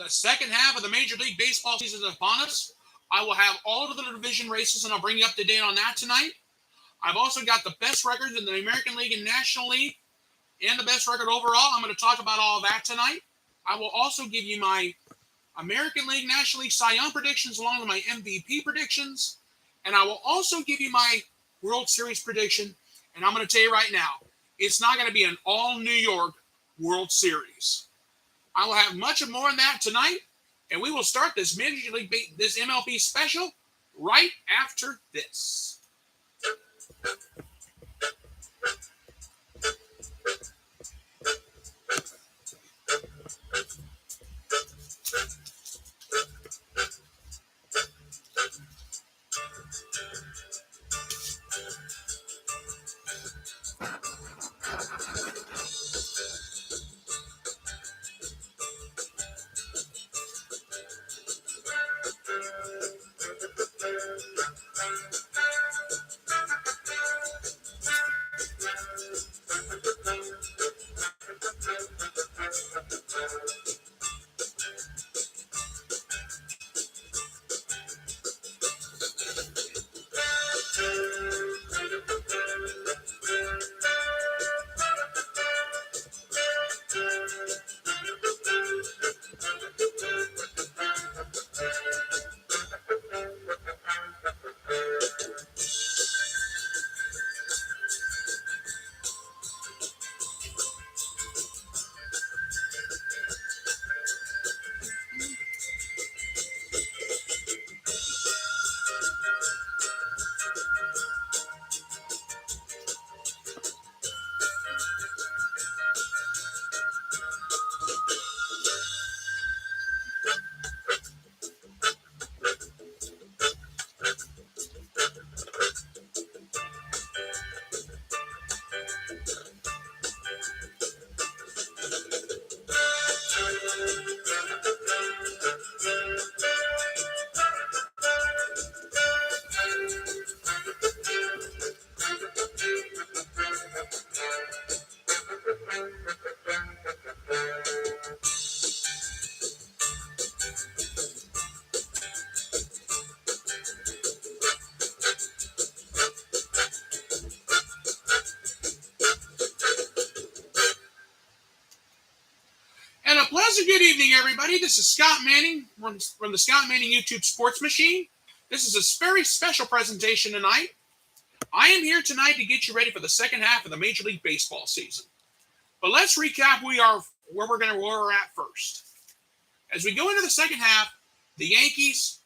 The second half of the Major League Baseball season is upon us. I will have all of the division races, and I'll bring you up to date on that tonight. I've also got the best records in the American League and National League, and the best record overall. I'm going to talk about all of that tonight. I will also give you my American League, National League Cy Young predictions along with my MVP predictions. And I will also give you my World Series prediction. And I'm going to tell you right now, it's not going to be an all New York World Series. I will have much more on that tonight. And we will start this this MLB special right after this. Good evening, everybody. This is Scott Manning from the Scott Manning YouTube Sports Machine. This is a very special presentation tonight. I am here tonight to get you ready for the second half of the Major League Baseball season. But let's recap where we're at first. As we go into the second half, the Yankees,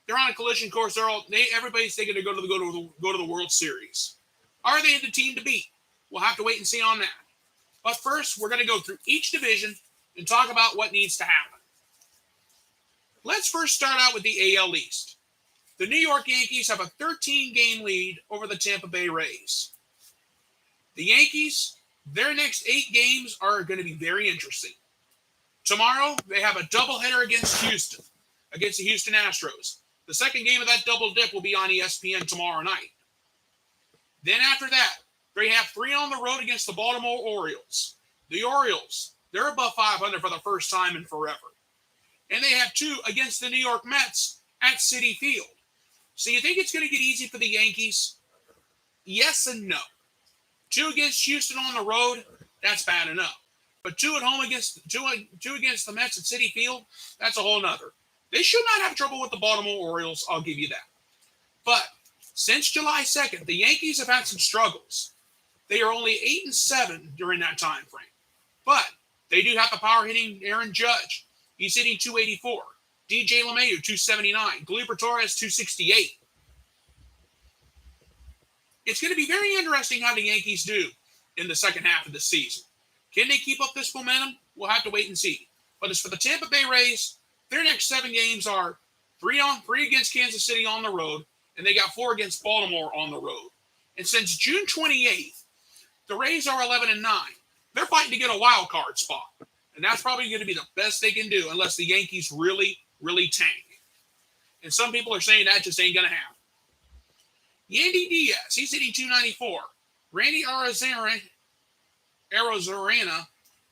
they're on a collision course. Everybody's thinking they're going to go to the World Series. Are they the team to beat? We'll have to wait and see on that. But first, we're going to go through each division and talk about what needs to happen. Let's first start out with the AL East. The New York Yankees have a 13-game lead over the Tampa Bay Rays. The Yankees, their next 8 games are going to be very interesting. Tomorrow, they have a doubleheader against Houston, against the Houston Astros. The second game of that double dip will be on ESPN tomorrow night. Then after that, they have 3 on the road against the Baltimore Orioles. The Orioles, they're above 500 for the first time in forever. And they have 2 against the New York Mets at Citi Field. So you think it's going to get easy for the Yankees? Yes and no. 2 against Houston on the road, that's bad enough. But 2 at home against the Mets at Citi Field, that's a whole nother. They should not have trouble with the Baltimore Orioles, I'll give you that. But since July 2nd, the Yankees have had some struggles. They are only 8-7 during that time frame. But they do have the power-hitting Aaron Judge. He's hitting 284. DJ LeMahieu, 279. Gleyber Torres, 268. It's going to be very interesting how the Yankees do in the second half of the season. Can they keep up this momentum? We'll have to wait and see. But as for the Tampa Bay Rays, their next 7 games are 3 against Kansas City on the road, and they got 4 against Baltimore on the road. And since June 28th, the Rays are 11-9. They're fighting to get a wild card spot. And that's probably going to be the best they can do unless the Yankees really, really tank. And some people are saying that just ain't going to happen. Yandy Diaz, he's hitting 294. Randy Arozarena,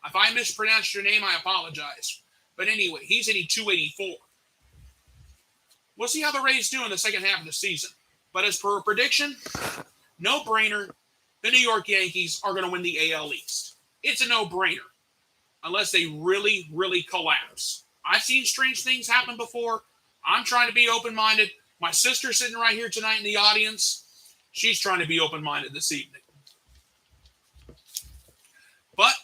if I mispronounced your name, I apologize. But anyway, he's hitting 284. We'll see how the Rays do in the second half of the season. But as per a prediction, no-brainer, the New York Yankees are going to win the AL East. It's a no-brainer, unless they really, really collapse. I've seen strange things happen before. I'm trying to be open-minded. My sister's sitting right here tonight in the audience. She's trying to be open-minded this evening. But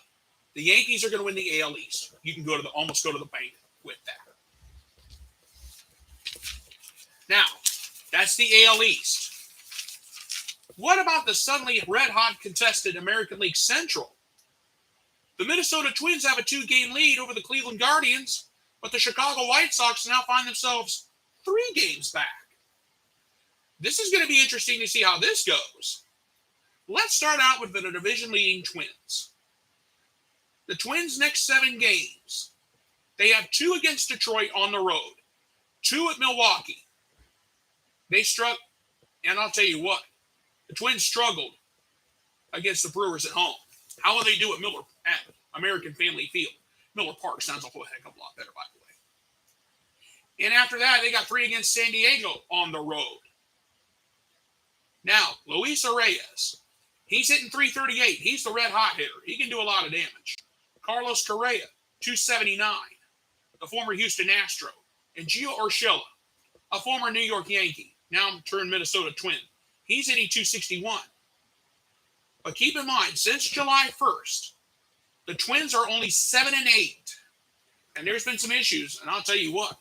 the Yankees are going to win the AL East. You can almost go to the bank with that. Now, that's the AL East. What about the suddenly red-hot contested American League Central? The Minnesota Twins have a 2-game lead over the Cleveland Guardians, but the Chicago White Sox now find themselves 3 games back. This is going to be interesting to see how this goes. Let's start out with the division-leading Twins. The Twins' next 7 games, they have 2 against Detroit on the road, 2 at Milwaukee. They struck, and I'll tell you what, the Twins struggled against the Brewers at home. How will they do at American Family Field? Miller Park sounds a whole heck of a lot better, by the way. And after that, they got 3 against San Diego on the road. Now, Luis Reyes, he's hitting 338. He's the red-hot hitter. He can do a lot of damage. Carlos Correa, 279, the former Houston Astro. And Gio Urshela, a former New York Yankee, now turned Minnesota Twin. He's hitting 261. But keep in mind, since July 1st, the Twins are only 7-8. And there's been some issues, and I'll tell you what.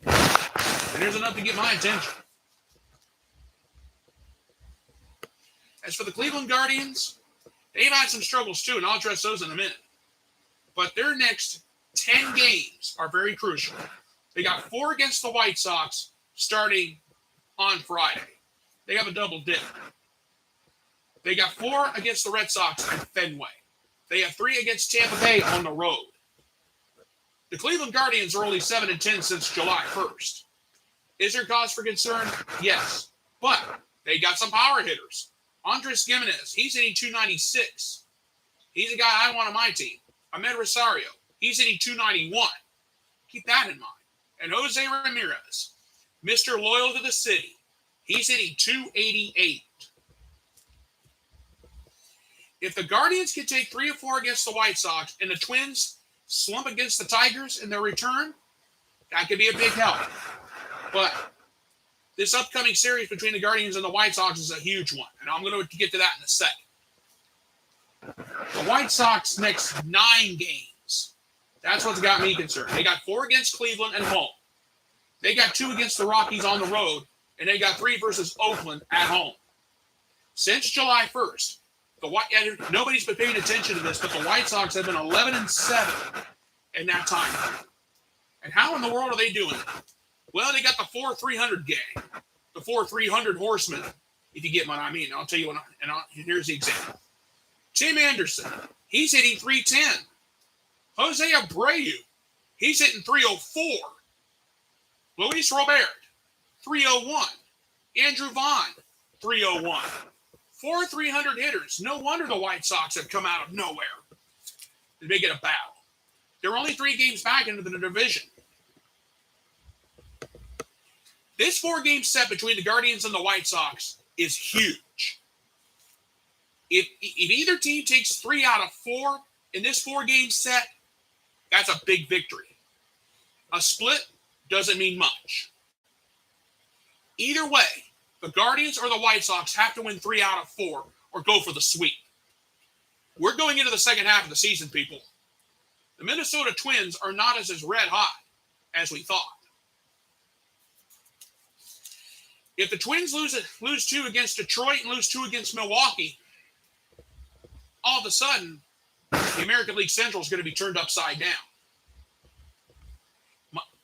And there's enough to get my attention. As for the Cleveland Guardians, they've had some struggles too, and I'll address those in a minute. But their next 10 games are very crucial. They got 4 against the White Sox starting on Friday. They have a double dip. They got 4 against the Red Sox at Fenway. They have 3 against Tampa Bay on the road. The Cleveland Guardians are only 7-10 since July 1st. Is there cause for concern? Yes. But they got some power hitters. Andres Gimenez, he's hitting 296. He's a guy I want on my team. Ahmed Rosario, he's hitting 291. Keep that in mind. And Jose Ramirez, Mr. Loyal to the City, he's hitting 288. If the Guardians can take 3 or 4 against the White Sox and the Twins slump against the Tigers in their return, that could be a big help. But this upcoming series between the Guardians and the White Sox is a huge one, and I'm going to get to that in a second. The White Sox next 9 games, that's what's got me concerned. They got 4 against Cleveland at home. They got 2 against the Rockies on the road, and they got 3 versus Oakland at home. Since July 1st, nobody's been paying attention to this, but the White Sox have been 11-7 in that time. And how in the world are they doing it? Well, they got the 4-300 gang, the 4-300 horsemen, if you get what I mean. I'll tell you here's the example. Tim Anderson, he's hitting 310. Jose Abreu, he's hitting 304. Luis Robert, 301. Andrew Vaughn, 301. 4-300 hitters. No wonder the White Sox have come out of nowhere. Did they get a bow? They're only 3 games back into the division. This 4-game set between the Guardians and the White Sox is huge. If either team takes 3 out of 4 in this 4-game set, that's a big victory. A split doesn't mean much. Either way, the Guardians or the White Sox have to win 3 out of 4 or go for the sweep. We're going into the second half of the season, people. The Minnesota Twins are not as red hot as we thought. If the Twins lose 2 against Detroit and lose 2 against Milwaukee, all of a sudden, the American League Central is going to be turned upside down.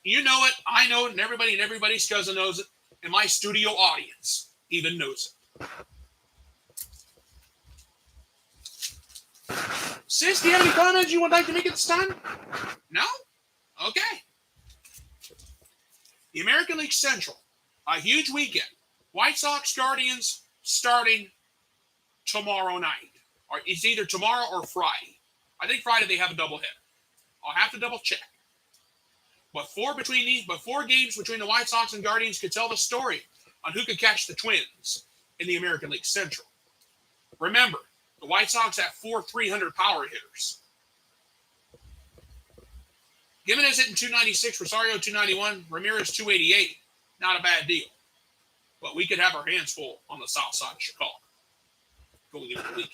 You know it, I know it, and everybody's cousin knows it, and my studio audience even knows it. Sis, do you have any comments you would like to make at this time? No? Okay. The American League Central, a huge weekend. White Sox Guardians starting tomorrow night. Or it's either tomorrow or Friday. I think Friday they have a doubleheader. I'll have to double check. But four games between the White Sox and Guardians could tell the story on who could catch the Twins in the American League Central. Remember, the White Sox have 4 300 power hitters. Gimenez hitting 296, Rosario 291, Ramirez 288. Not a bad deal. But we could have our hands full on the south side of Chicago going into the weekend.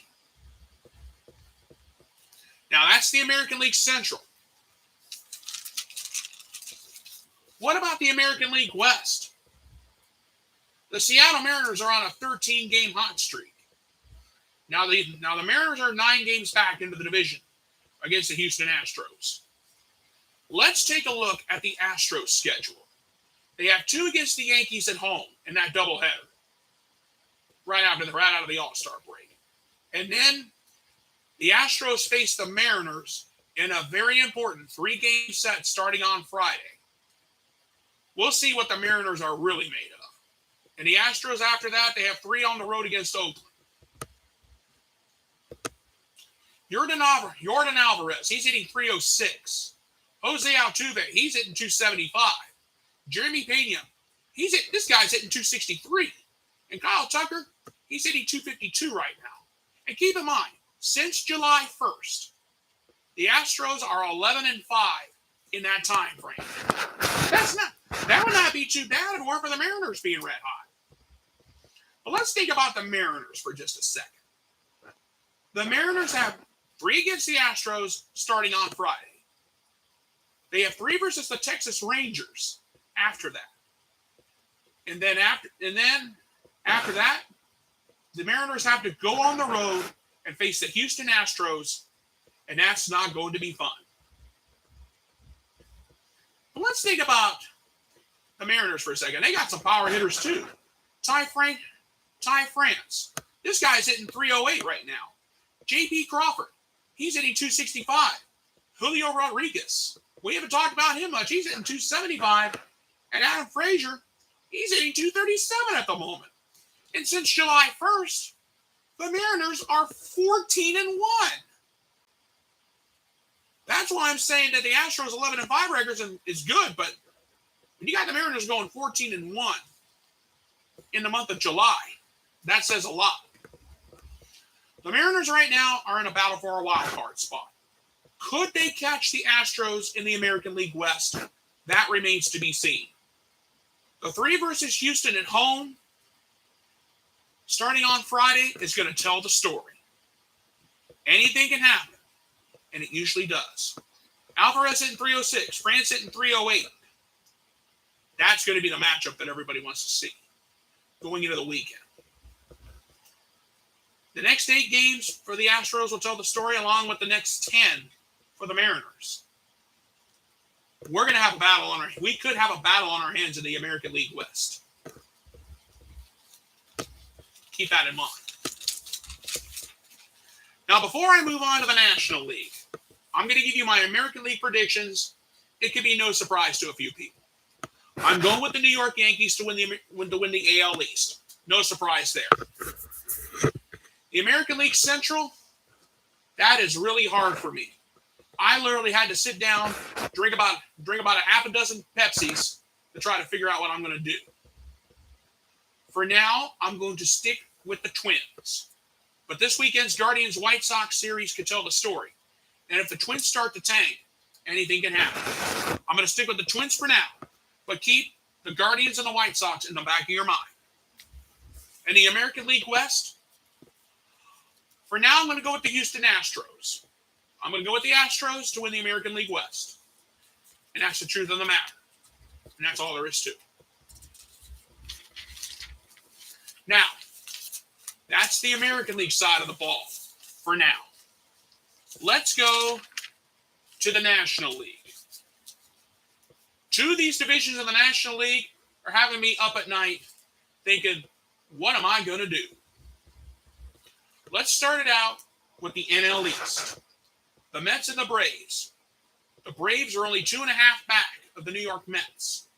Now, that's the American League Central. What about the American League West? The Seattle Mariners are on a 13-game hot streak. Now the Mariners are 9 games back into the division against the Houston Astros. Let's take a look at the Astros schedule. They have 2 against the Yankees at home in that doubleheader right out of the All-Star break. And then the Astros face the Mariners in a very important 3-game set starting on Friday. We'll see what the Mariners are really made of. And the Astros, after that, they have 3 on the road against Oakland. Jordan Alvarez, he's hitting 306. Jose Altuve, he's hitting 275. Jeremy Pena, this guy's hitting 263. And Kyle Tucker, he's hitting 252 right now. And keep in mind, since July 1st, the Astros are 11-5 in that time frame. That would not be too bad if it weren't for the Mariners being red hot. But let's think about the Mariners for just a second. The Mariners have 3 against the Astros starting on Friday. They have 3 versus the Texas Rangers after that. And then after that, the Mariners have to go on the road and face the Houston Astros, and that's not going to be fun. But let's think about the Mariners for a second. They got some power hitters too. Ty France. This guy's hitting 308 right now. J.P. Crawford. He's hitting 265. Julio Rodriguez. We haven't talked about him much. He's hitting 275. And Adam Frazier, he's hitting 237 at the moment. And since July 1st, the Mariners are 14-1. That's why I'm saying that the Astros 11-5 records is good, but when you got the Mariners going 14-1 in the month of July, that says a lot. The Mariners right now are in a battle for a wild card spot. Could they catch the Astros in the American League West? That remains to be seen. The 3 versus Houston at home, starting on Friday, is going to tell the story. Anything can happen, and it usually does. Alvarez hitting 306, France hitting 308. That's going to be the matchup that everybody wants to see going into the weekend. The next 8 games for the Astros will tell the story, along with the next 10 for the Mariners. We're going to have a battle we could have a battle on our hands in the American League West. Keep that in mind. Now, before I move on to the National League, I'm going to give you my American League predictions. It could be no surprise to a few people. I'm going with the New York Yankees to win the AL East. No surprise there. The American League Central, that is really hard for me. I literally had to sit down, drink about a half a dozen Pepsis to try to figure out what I'm going to do. For now, I'm going to stick with the Twins. But this weekend's Guardians-White Sox series could tell the story. And if the Twins start to tank, anything can happen. I'm going to stick with the Twins for now, but keep the Guardians and the White Sox in the back of your mind. And the American League West, for now, I'm going to go with the Houston Astros. I'm going to go with the Astros to win the American League West. And that's the truth of the matter. And that's all there is to it. Now, that's the American League side of the ball for now. Let's go to the National League. 2 of these divisions in the National League are having me up at night thinking, what am I going to do? Let's start it out with the NL East. The Mets and the Braves. The Braves are only 2.5 back of the New York Mets.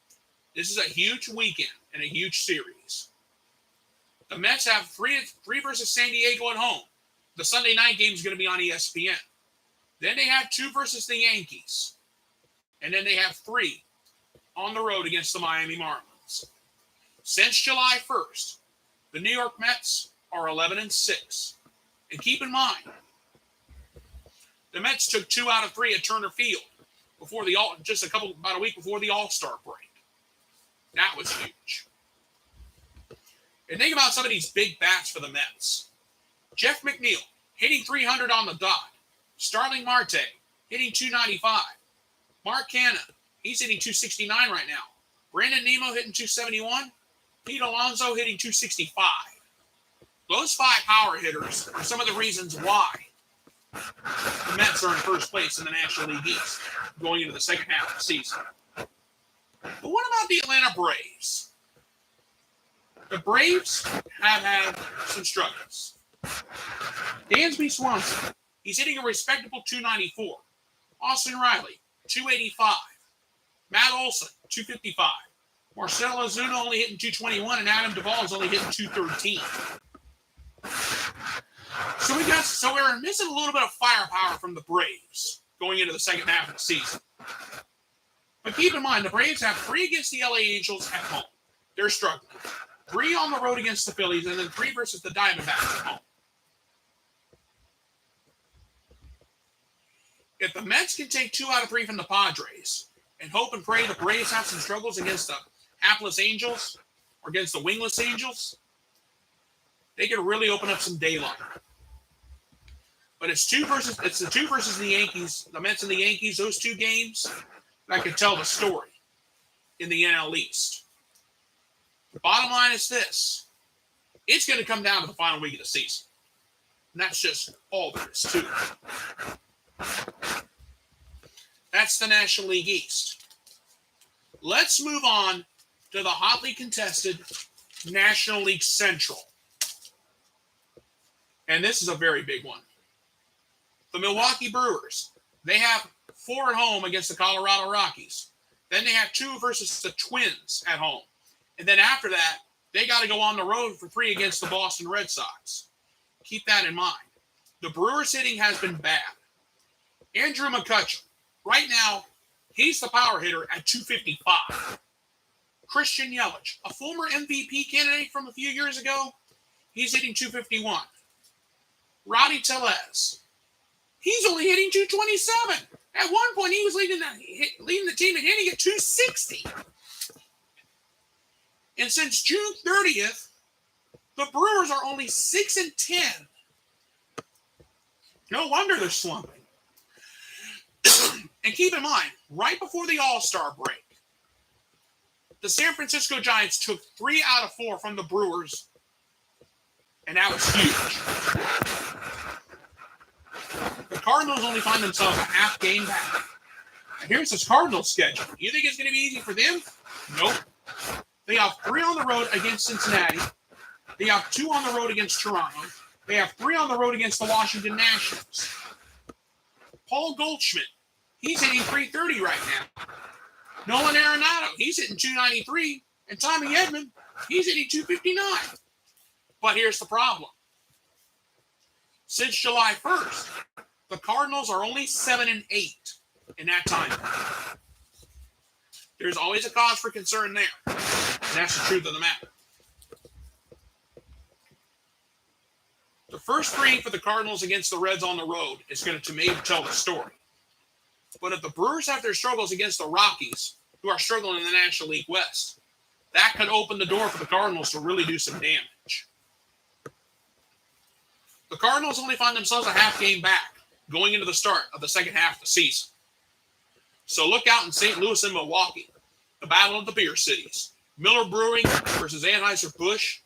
This is a huge weekend and a huge series. The Mets have 3 versus San Diego at home. The Sunday night game is going to be on ESPN. Then they have 2 versus the Yankees. And then they have 3 on the road against the Miami Marlins. Since July 1st, the New York Mets are 11-6. And keep in mind, the Mets took 2 out of 3 at Turner Field before about a week before the All-Star break. That was huge. And think about some of these big bats for the Mets. Jeff McNeil hitting 300 on the dot. Starling Marte hitting 295. Mark Canha, he's hitting 269 right now. Brandon Nimmo hitting 271. Pete Alonso hitting 265. Those 5 power hitters are some of the reasons why the Mets are in first place in the National League East going into the second half of the season. But what about the Atlanta Braves? The Braves have had some struggles. Dansby Swanson, he's hitting a respectable 294. Austin Riley, 285. Matt Olson, 255. Marcell Ozuna only hitting 221, and Adam Duvall is only hitting 213. So we're missing a little bit of firepower from the Braves going into the second half of the season. But keep in mind, the Braves have 3 against the LA Angels at home. They're struggling. 3 on the road against the Phillies, and then 3 versus the Diamondbacks at home. If the Mets can take 2 out of 3 from the Padres and hope and pray the Braves have some struggles against the hapless Angels or against the wingless Angels, they could really open up some daylight. But it's the 2 versus the Yankees, the Mets and the Yankees, those 2 games that could tell the story in the NL East. The bottom line is this. It's going to come down to the final week of the season. And that's just all there is to it. That's the National League East. Let's move on to the hotly contested National League Central. And this is a very big one. The Milwaukee Brewers, they have 4 at home against the Colorado Rockies. Then they have 2 versus the Twins at home. And then after that, they got to go on the road for 3 against the Boston Red Sox. Keep that in mind. The Brewers hitting has been bad. Andrew McCutchen, right now, he's the power hitter at 255. Christian Yelich, a former MVP candidate from a few years ago, he's hitting 251. Rowdy Tellez, he's only hitting 227. At one point, he was leading the team in hitting at 260. And since June 30th, the Brewers are only 6-10. No wonder they're slumping. And keep in mind, right before the All-Star break, the San Francisco Giants took 3 out of 4 from the Brewers, and that was huge. The Cardinals only find themselves a half game back. And here's this Cardinals schedule. You think it's going to be easy for them? Nope. They have 3 on the road against Cincinnati. They have 2 on the road against Toronto. They have 3 on the road against the Washington Nationals. Paul Goldschmidt, he's hitting 330 right now. Nolan Arenado, he's hitting 293. And Tommy Edman, he's hitting 259. But here's the problem. Since July 1st, the Cardinals are only 7-8 in that time. There's always a cause for concern there. And that's the truth of the matter. The first 3 for the Cardinals against the Reds on the road is going to maybe tell the story. But if the Brewers have their struggles against the Rockies, who are struggling in the National League West, that could open the door for the Cardinals to really do some damage. The Cardinals only find themselves a half game back going into the start of the second half of the season. So look out in St. Louis and Milwaukee, the battle of the beer cities. Miller Brewing versus Anheuser-Busch.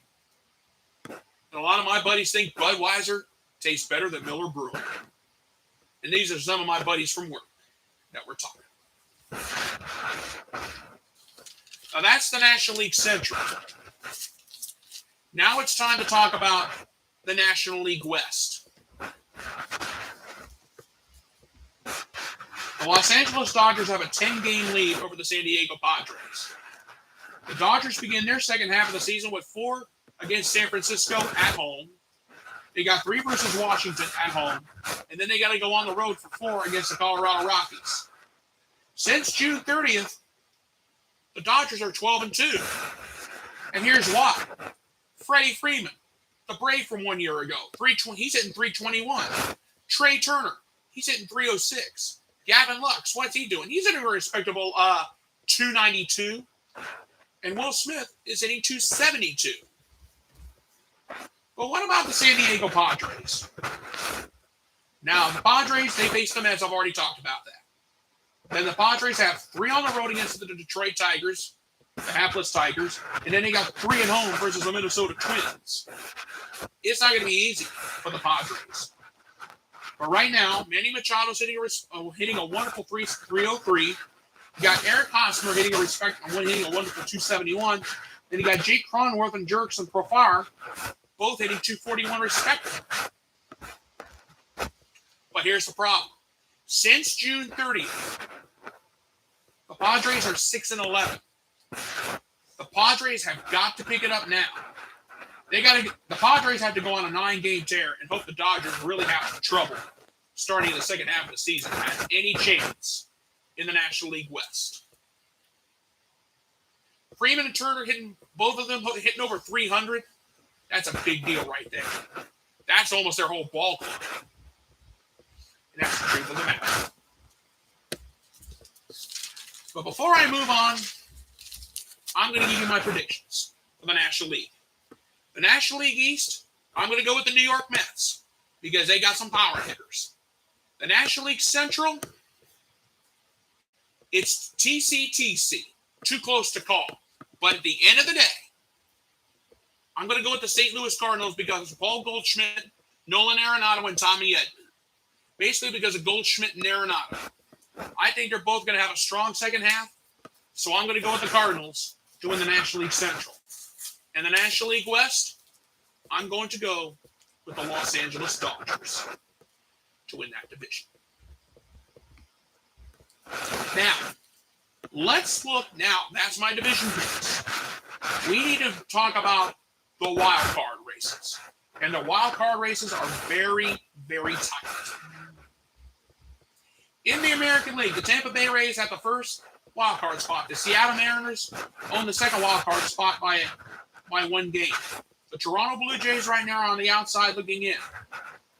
And a lot of my buddies think Budweiser tastes better than Miller Brewing. And these are some of my buddies from work that we're talking. Now that's the National League Central. Now it's time to talk about the National League West. The Los Angeles Dodgers have a 10-game lead over the San Diego Padres. The Dodgers begin their second half of the season with 4 against San Francisco at home. They got 3 versus Washington at home. And then they got to go on the road for 4 against the Colorado Rockies. Since June 30th, The Dodgers are 12-2. And here's why. Freddie Freeman, the Brave from 1 year ago, he's hitting 321. Trey Turner, he's hitting 306. Gavin Lux, what's he doing? He's hitting a respectable 292. And Will Smith is hitting 272. But what about the San Diego Padres? Now, the Padres, they face the Mets. I've already talked about that. Then the Padres have 3 on the road against the Detroit Tigers, the hapless Tigers, and then they got 3 at home versus the Minnesota Twins. It's not going to be easy for the Padres. But right now, Manny Machado's hitting a wonderful 303. You got Eric Hosmer hitting a wonderful 271. Then you got Jake Cronenworth and Jurickson Profar, both hitting 241 respectively. But here's the problem. Since June 30th, the Padres are 6-11. The Padres have got to pick it up now. The Padres have to go on a 9-game tear and hope the Dodgers really have trouble starting in the second half of the season to have any chance in the National League West. Freeman and Turner both of them hitting over 300. That's a big deal right there. That's almost their whole ball club. And that's the truth of the matter. But before I move on, I'm going to give you my predictions for the National League. The National League East, I'm going to go with the New York Mets because they got some power hitters. The National League Central, it's TCTC, too close to call. But at the end of the day, I'm going to go with the St. Louis Cardinals because of Paul Goldschmidt, Nolan Arenado, and Tommy Edman. Basically because of Goldschmidt and Arenado. I think they're both going to have a strong second half, so I'm going to go with the Cardinals to win the National League Central. And the National League West, I'm going to go with the Los Angeles Dodgers to win that division. Now, let's look. Now, that's my division picks. We need to talk about the wild card races. And the wild card races are very, very tight. In the American League, the Tampa Bay Rays have the first wild card spot. The Seattle Mariners own the second wild card spot by 1 game. The Toronto Blue Jays right now are on the outside looking in.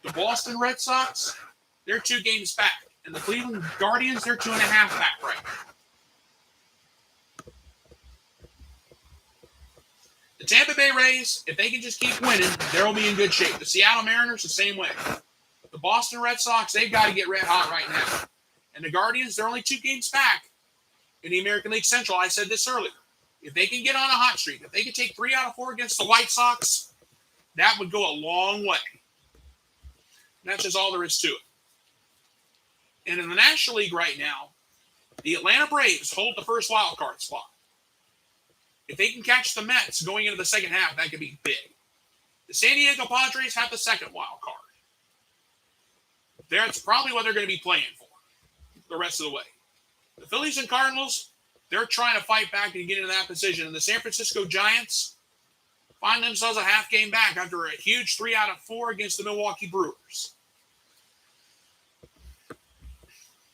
The Boston Red Sox, they're 2 games back. And the Cleveland Guardians, they're 2.5 back right now. The Tampa Bay Rays, if they can just keep winning, they'll be in good shape. The Seattle Mariners, the same way. The Boston Red Sox, they've got to get red hot right now. And the Guardians, they're only 2 games back in the American League Central. I said this earlier. If they can get on a hot streak, if they can take 3 out of 4 against the White Sox, that would go a long way. And that's just all there is to it. And in the National League right now, the Atlanta Braves hold the first wild card spot. If they can catch the Mets going into the second half, that could be big. The San Diego Padres have the second wild card. That's probably what they're going to be playing for the rest of the way. The Phillies and Cardinals, they're trying to fight back and get into that position. And the San Francisco Giants find themselves a half game back after a huge 3 out of 4 against the Milwaukee Brewers.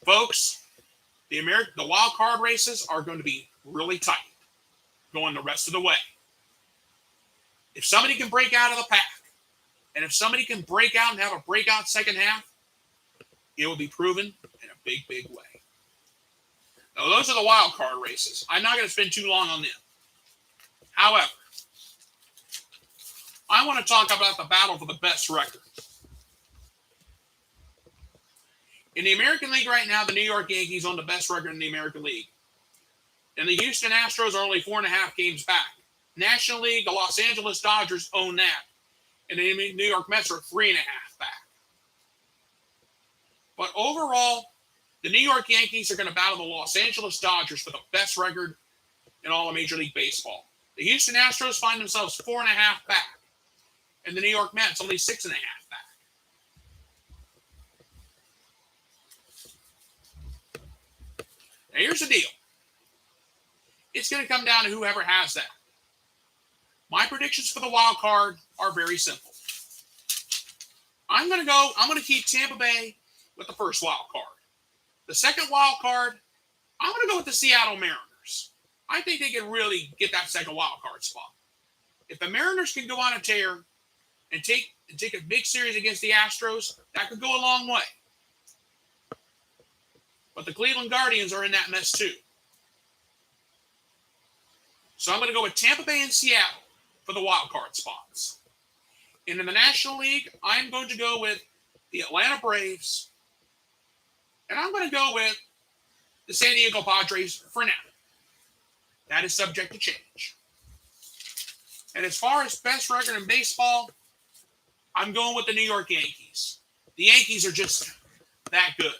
Folks, the wild card races are going to be really tight going the rest of the way. If somebody can break out of the pack, and if somebody can break out and have a breakout second half, it will be proven in a big, big way. Now, those are the wild card races. I'm not going to spend too long on them. However, I want to talk about the battle for the best record. In the American League right now, the New York Yankees own the best record in the American League. And the Houston Astros are only 4.5 games back. National League, the Los Angeles Dodgers own that. And the New York Mets are 3.5 back. But overall, the New York Yankees are going to battle the Los Angeles Dodgers for the best record in all of Major League Baseball. The Houston Astros find themselves 4.5 back. And the New York Mets only 6.5 back. Now, here's the deal. It's going to come down to whoever has that. My predictions for the wild card are very simple. I'm going to keep Tampa Bay with the first wild card. The second wild card, I'm going to go with the Seattle Mariners. I think they can really get that second wild card spot. If the Mariners can go on a tear and take a big series against the Astros, that could go a long way. But the Cleveland Guardians are in that mess too. So I'm going to go with Tampa Bay and Seattle for the wild card spots. And in the National League, I'm going to go with the Atlanta Braves. And I'm going to go with the San Diego Padres for now. That is subject to change. And as far as best record in baseball, I'm going with the New York Yankees. The Yankees are just that good.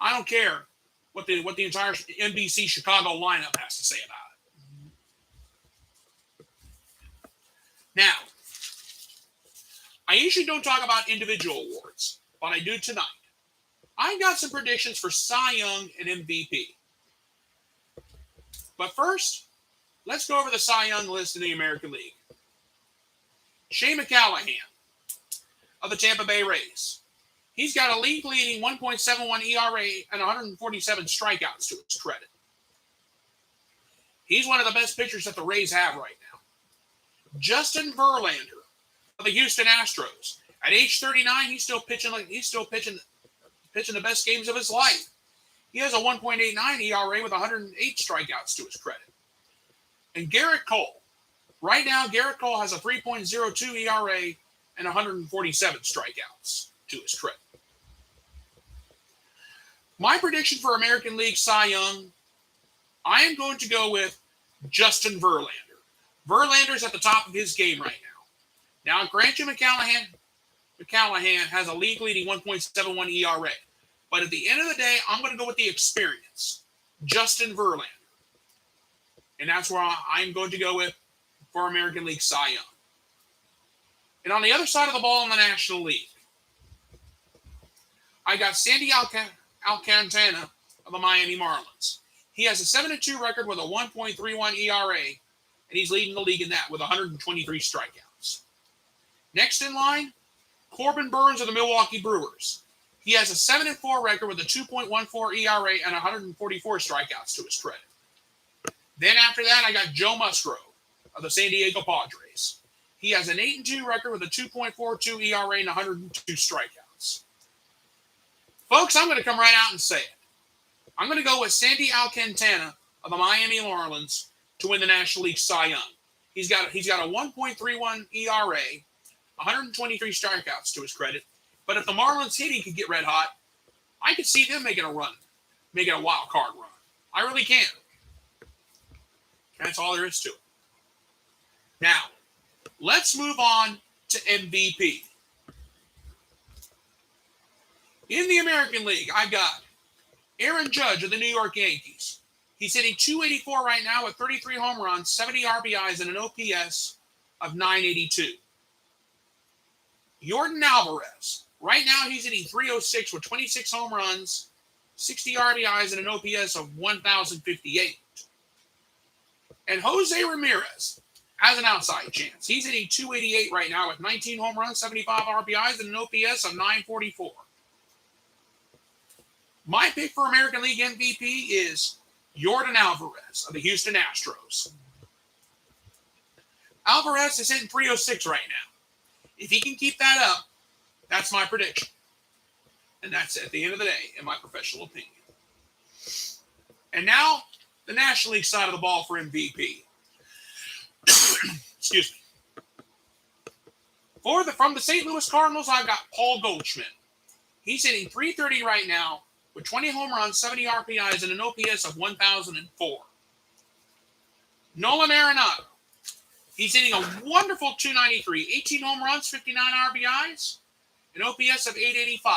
I don't care what the entire NBC Chicago lineup has to say about it. Now, I usually don't talk about individual awards, but I do tonight. I got some predictions for Cy Young and MVP. But first, let's go over the Cy Young list in the American League. Shane McClanahan of the Tampa Bay Rays. He's got a league-leading 1.71 ERA and 147 strikeouts to his credit. He's one of the best pitchers that the Rays have right now. Justin Verlander of the Houston Astros. At age 39, he's still pitching the best games of his life. He has a 1.89 ERA with 108 strikeouts to his credit. And Garrett Cole. Right now, Garrett Cole has a 3.02 ERA and 147 strikeouts to his credit. My prediction for American League Cy Young, I am going to go with Justin Verlander. Verlander's at the top of his game right now. Now, grant you McClanahan has a league-leading 1.71 ERA. But at the end of the day, I'm going to go with the experience. Justin Verlander. And that's where I'm going to go with for American League Cy Young. And on the other side of the ball in the National League, I got Sandy Alcantara of the Miami Marlins. He has a 7-2 record with a 1.31 ERA, and he's leading the league in that with 123 strikeouts. Next in line, Corbin Burnes of the Milwaukee Brewers. He has a 7-4 record with a 2.14 ERA and 144 strikeouts to his credit. Then after that, I got Joe Musgrove of the San Diego Padres. He has an 8-2 record with a 2.42 ERA and 102 strikeouts. Folks, I'm going to come right out and say it. I'm going to go with Sandy Alcantara of the Miami Marlins to win the National League Cy Young. He's got a 1.31 ERA, 123 strikeouts to his credit. But if the Marlins hitting could get red hot, I could see them making a wild card run. I really can. That's all there is to it. Now, let's move on to MVP. In the American League, I got Aaron Judge of the New York Yankees. He's hitting .284 right now with 33 home runs, 70 RBIs, and an OPS of .982. Yordan Alvarez. Right now, he's hitting .306 with 26 home runs, 60 RBIs, and an OPS of 1,058. And Jose Ramirez has an outside chance. He's hitting .288 right now with 19 home runs, 75 RBIs, and an OPS of .944. My pick for American League MVP is Yordan Alvarez of the Houston Astros. Alvarez is hitting .306 right now. If he can keep that up, that's my prediction. And that's at the end of the day, in my professional opinion. And now, the National League side of the ball for MVP. Excuse me. From the St. Louis Cardinals, I've got Paul Goldschmidt. He's hitting .330 right now with 20 home runs, 70 RBIs, and an OPS of 1,004. Nolan Arenado. He's hitting a wonderful .293, 18 home runs, 59 RBIs, an OPS of .885.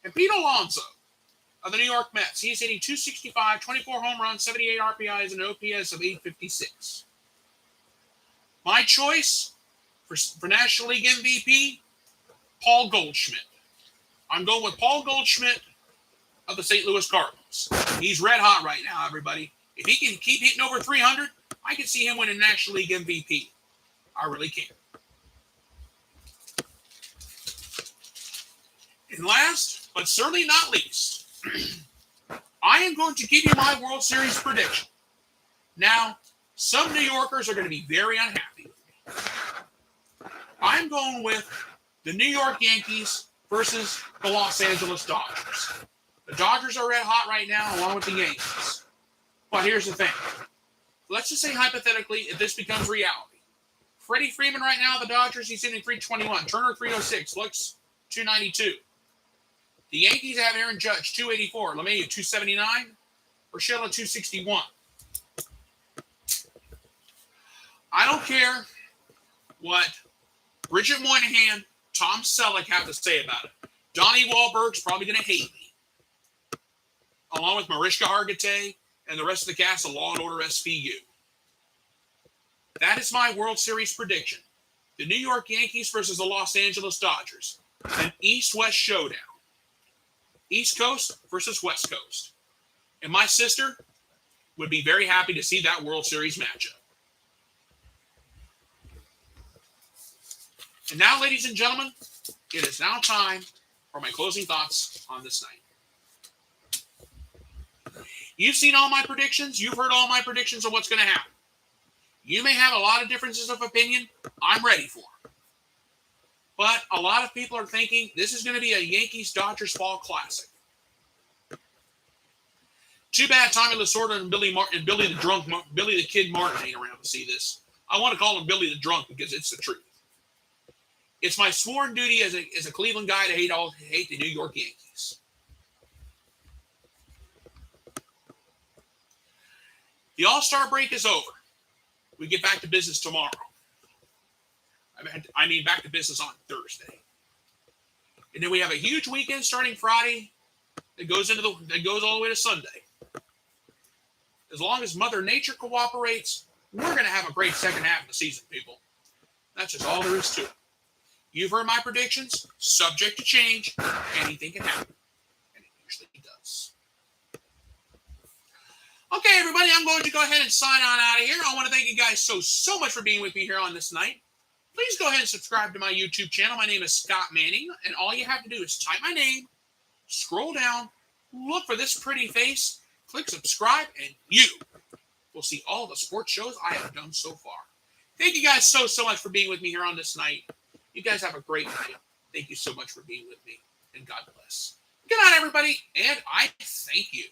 And Pete Alonso of the New York Mets. He's hitting .265, 24 home runs, 78 RBIs, and an OPS of .856. My choice for National League MVP, Paul Goldschmidt. I'm going with Paul Goldschmidt of the St. Louis Cardinals. He's red hot right now, everybody. If he can keep hitting over 300, I can see him winning National League MVP. I really can. And last, but certainly not least, I am going to give you my World Series prediction. Now, some New Yorkers are going to be very unhappy with me. I'm going with the New York Yankees versus the Los Angeles Dodgers. The Dodgers are red hot right now, along with the Yankees. But here's the thing. Let's just say hypothetically, if this becomes reality. Freddie Freeman right now, the Dodgers, he's hitting 321. Turner, 306. Looks 292. The Yankees have Aaron Judge, 284. LeMahieu, 279. Urshela, 261. I don't care what Bridget Moynihan, Tom Selleck have to say about it. Donnie Wahlberg's probably going to hate me. Along with Mariska Hargitay and the rest of the cast of Law & Order SVU. That is my World Series prediction. The New York Yankees versus the Los Angeles Dodgers. An East-West showdown. East Coast versus West Coast. And my sister would be very happy to see that World Series matchup. And now, ladies and gentlemen, it is now time for my closing thoughts on this night. You've seen all my predictions. You've heard all my predictions of what's going to happen. You may have a lot of differences of opinion. I'm ready for them. But a lot of people are thinking this is going to be a Yankees-Dodgers fall classic. Too bad Tommy Lasorda and Billy the Kid Martin ain't around to see this. I want to call him Billy the Drunk because it's the truth. It's my sworn duty as a Cleveland guy to hate the New York Yankees. The All-Star break is over. We get back to business tomorrow. I mean, back to business on Thursday. And then we have a huge weekend starting Friday that goes all the way to Sunday. As long as Mother Nature cooperates, we're going to have a great second half of the season, people. That's just all there is to it. You've heard my predictions, subject to change. Anything can happen. And it usually does. Okay, everybody, I'm going to go ahead and sign on out of here. I want to thank you guys so much for being with me here on this night. Please go ahead and subscribe to my YouTube channel. My name is Scott Manning, and all you have to do is type my name, scroll down, look for this pretty face, click subscribe, and you will see all the sports shows I have done so far. Thank you guys so much for being with me here on this night. You guys have a great night. Thank you so much for being with me, and God bless. Good night, everybody, and I thank you.